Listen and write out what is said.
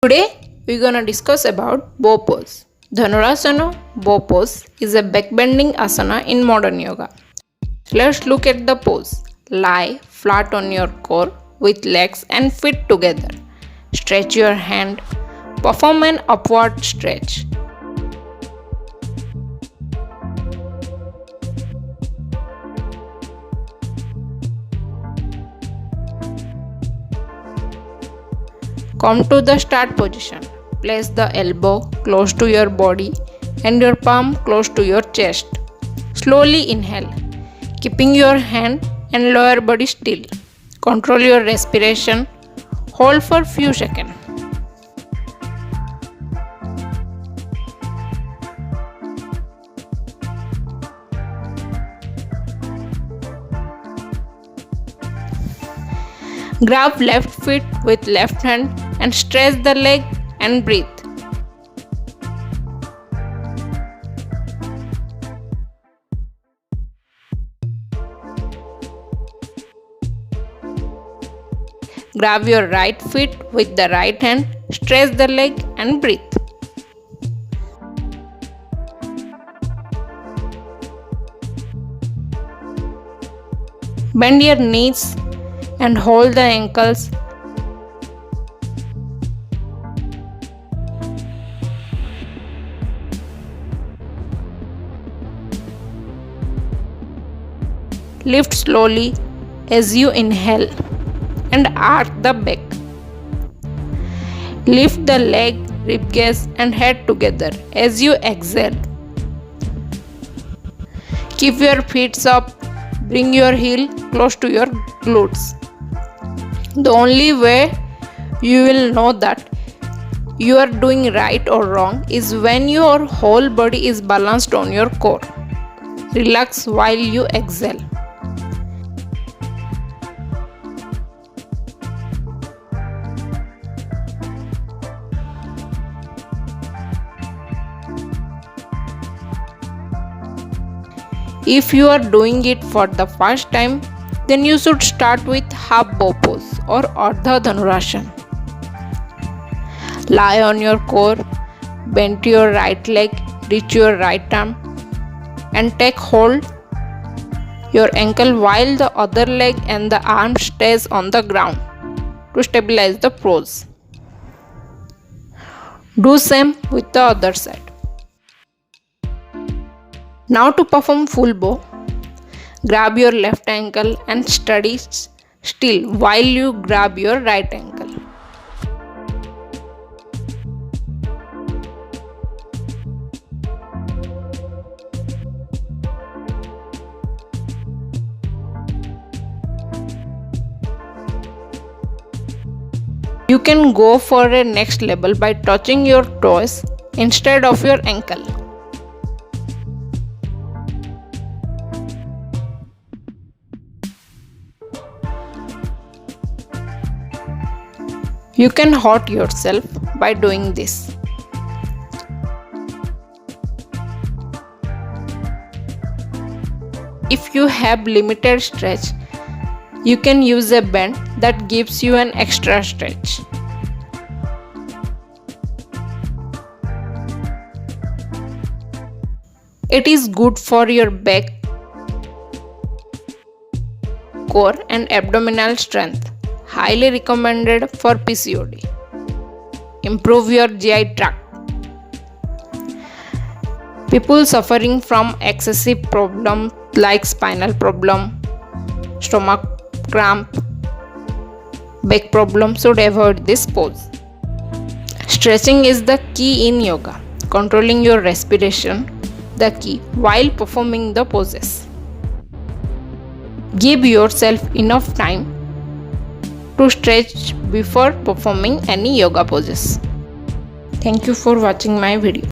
Today we're gonna discuss about Bowpose. Dhanurasana Bowpose is a backbending asana in modern yoga. Let's look at the pose. Lie flat on your core with legs and feet together. Stretch your hand. Perform an upward stretch. Come to the start position. Place the elbow close to your body and your palm close to your chest. Slowly inhale, keeping your hand and lower body still. Control your respiration. Hold for few seconds. Grab left foot with left hand and stretch the leg and breathe. Grab your right foot with the right hand, stretch the leg and breathe. Bend your knees and hold the ankles. Lift slowly as you inhale and arch the back. Lift the leg, ribcage and head together as you exhale. Keep your feet up. Bring your heel close to your glutes. The only way you will know that you are doing right or wrong is when your whole body is balanced on your core. Relax while you exhale. If you are doing it for the first time, then you should start with half Bowpose or Ardha Dhanurasana. Lie on your core, bend your right leg, reach your right arm and take hold your ankle while the other leg and the arm stays on the ground to stabilize the pose. Do same with the other side. Now to perform full bow, grab your left ankle and steady still while you grab your right ankle. You can go for a next level by touching your toes instead of your ankle. You can hurt yourself by doing this. If you have limited stretch, you can use a band that gives you an extra stretch. It is good for your back, core and abdominal strength. Highly recommended for PCOD. Improve your GI tract. People suffering from excessive problems like spinal problem, stomach cramp, back problem should avoid this pose. Stretching is the key in yoga. Controlling your respiration, the key while performing the poses. Give yourself enough time to stretch before performing any yoga poses. Thank you for watching my video.